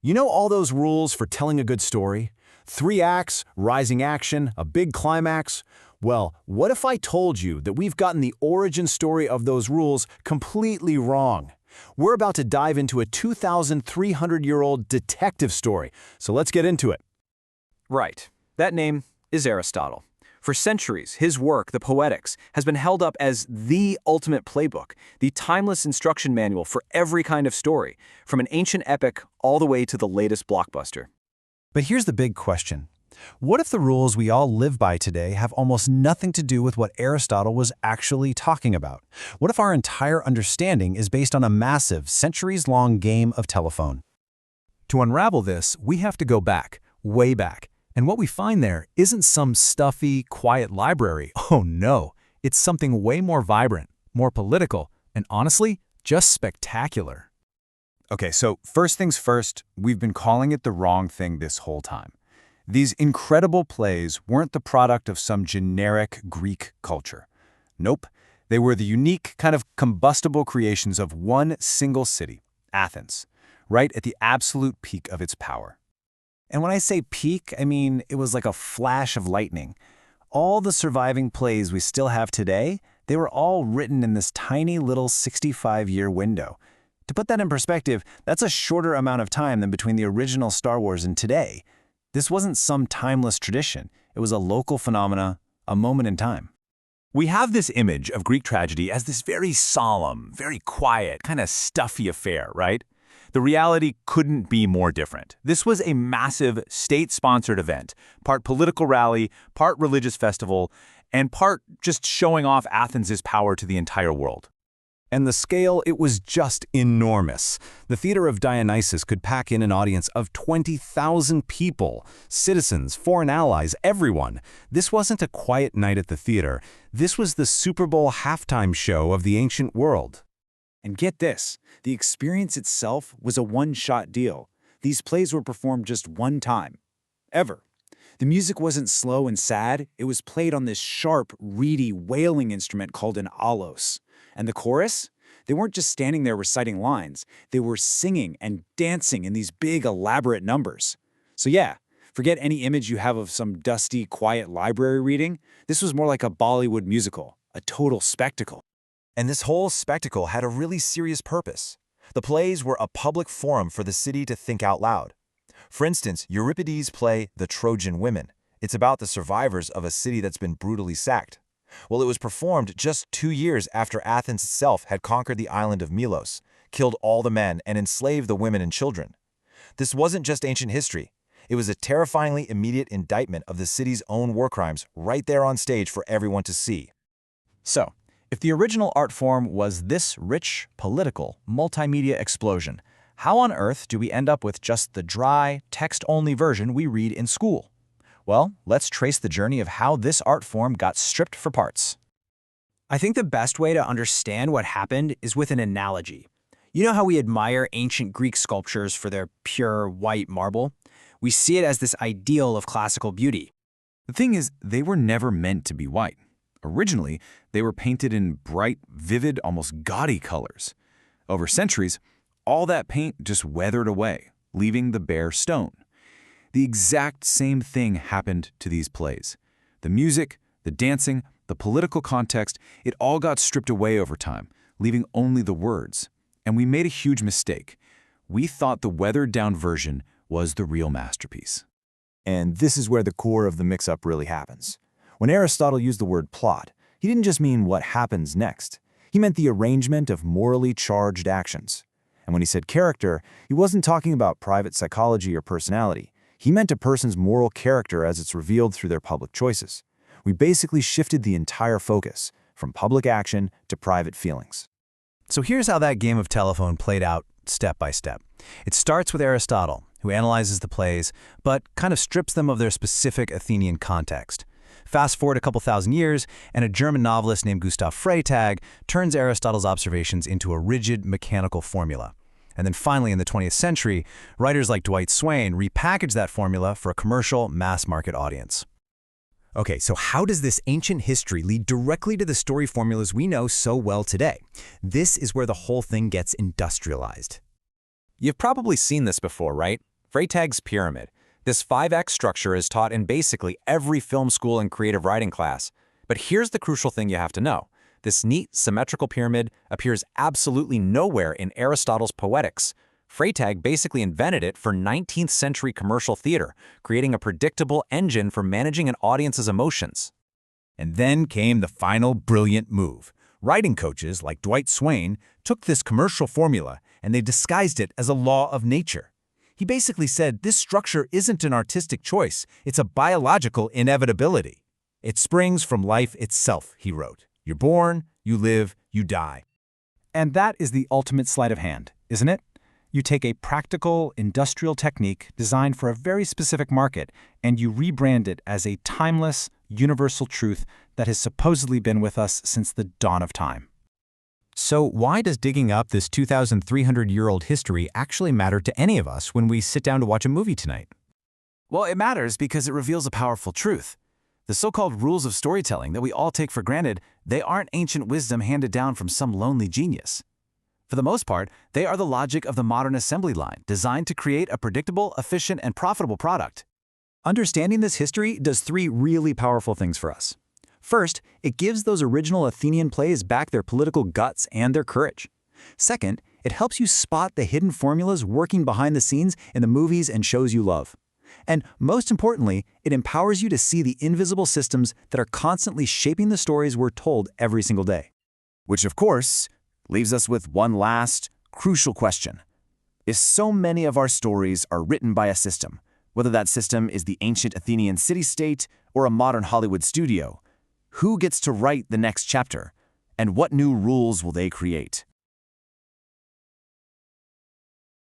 You know all those rules for telling a good story? 3 acts, rising action, a big climax? Well, what if I told you that we've gotten the origin story of those rules completely wrong? We're about to dive into a 2,300-year-old detective story, so let's get into it. Right. That name is Aristotle. For centuries, his work, the Poetics, has been held up as the ultimate playbook, the timeless instruction manual for every kind of story, from an ancient epic all the way to the latest blockbuster. But here's the big question. What if the rules we all live by today have almost nothing to do with what Aristotle was actually talking about? What if our entire understanding is based on a massive, centuries-long game of telephone? To unravel this, we have to go back, way back. And what we find there isn't some stuffy, quiet library. Oh no, it's something way more vibrant, more political, and honestly, just spectacular. Okay, so first things first, we've been calling it the wrong thing this whole time. These incredible plays weren't the product of some generic Greek culture. Nope, they were the unique, kind of combustible creations of one single city, Athens, right at the absolute peak of its power. And when I say peak, I mean it was like a flash of lightning. All the surviving plays we still have today, they were all written in this tiny little 65-year window. To put that in perspective, that's a shorter amount of time than between the original Star Wars and today. This wasn't some timeless tradition. It was a local phenomena, a moment in time. We have this image of Greek tragedy as this very solemn, very quiet, kind of stuffy affair, right? The reality couldn't be more different. This was a massive state-sponsored event, part political rally, part religious festival, and part just showing off Athens' power to the entire world. And the scale, it was just enormous. The Theater of Dionysus could pack in an audience of 20,000 people, citizens, foreign allies, everyone. This wasn't a quiet night at the theater. This was the Super Bowl halftime show of the ancient world. And get this, the experience itself was a one-shot deal. These plays were performed just one time, ever. The music wasn't slow and sad, it was played on this sharp, reedy, wailing instrument called an allos. And the chorus? They weren't just standing there reciting lines, they were singing and dancing in these big, elaborate numbers. So yeah, forget any image you have of some dusty, quiet library reading. This was more like a Bollywood musical, a total spectacle. And this whole spectacle had a really serious purpose. The plays were a public forum for the city to think out loud. For instance, Euripides' play The Trojan Women. It's about the survivors of a city that's been brutally sacked. Well, it was performed just 2 years after Athens itself had conquered the island of Milos, killed all the men, and enslaved the women and children. This wasn't just ancient history. It was a terrifyingly immediate indictment of the city's own war crimes right there on stage for everyone to see. So, if the original art form was this rich, political, multimedia explosion, how on earth do we end up with just the dry, text-only version we read in school? Well, let's trace the journey of how this art form got stripped for parts. I think the best way to understand what happened is with an analogy. You know how we admire ancient Greek sculptures for their pure white marble? We see it as this ideal of classical beauty. The thing is, they were never meant to be white. Originally, they were painted in bright, vivid, almost gaudy colors. Over centuries, all that paint just weathered away, leaving the bare stone. The exact same thing happened to these plays. The music, the dancing, the political context, it all got stripped away over time, leaving only the words. And we made a huge mistake. We thought the weathered-down version was the real masterpiece. And this is where the core of the mix-up really happens. When Aristotle used the word plot, he didn't just mean what happens next. He meant the arrangement of morally charged actions. And when he said character, he wasn't talking about private psychology or personality. He meant a person's moral character as it's revealed through their public choices. We basically shifted the entire focus, from public action to private feelings. So here's how that game of telephone played out step by step. It starts with Aristotle, who analyzes the plays, but kind of strips them of their specific Athenian context. Fast forward a couple thousand years, and a German novelist named Gustav Freytag turns Aristotle's observations into a rigid, mechanical formula. And then finally, in the 20th century, writers like Dwight Swain repackaged that formula for a commercial, mass-market audience. Okay, so how does this ancient history lead directly to the story formulas we know so well today? This is where the whole thing gets industrialized. You've probably seen this before, right? Freytag's pyramid. This 5x structure is taught in basically every film school and creative writing class. But here's the crucial thing you have to know. This neat, symmetrical pyramid appears absolutely nowhere in Aristotle's Poetics. Freytag basically invented it for 19th century commercial theater, creating a predictable engine for managing an audience's emotions. And then came the final brilliant move. Writing coaches like Dwight Swain took this commercial formula and they disguised it as a law of nature. He basically said this structure isn't an artistic choice, it's a biological inevitability. It springs from life itself, he wrote. You're born, you live, you die. And that is the ultimate sleight of hand, isn't it? You take a practical, industrial technique designed for a very specific market, and you rebrand it as a timeless, universal truth that has supposedly been with us since the dawn of time. So why does digging up this 2,300-year-old history actually matter to any of us when we sit down to watch a movie tonight? Well, it matters because it reveals a powerful truth. The so-called rules of storytelling that we all take for granted, they aren't ancient wisdom handed down from some lonely genius. For the most part, they are the logic of the modern assembly line, designed to create a predictable, efficient, and profitable product. Understanding this history does three really powerful things for us. First, it gives those original Athenian plays back their political guts and their courage. Second, it helps you spot the hidden formulas working behind the scenes in the movies and shows you love. And most importantly, it empowers you to see the invisible systems that are constantly shaping the stories we're told every single day. Which, of course, leaves us with one last, crucial question. If so many of our stories are written by a system, whether that system is the ancient Athenian city-state or a modern Hollywood studio, who gets to write the next chapter, and what new rules will they create?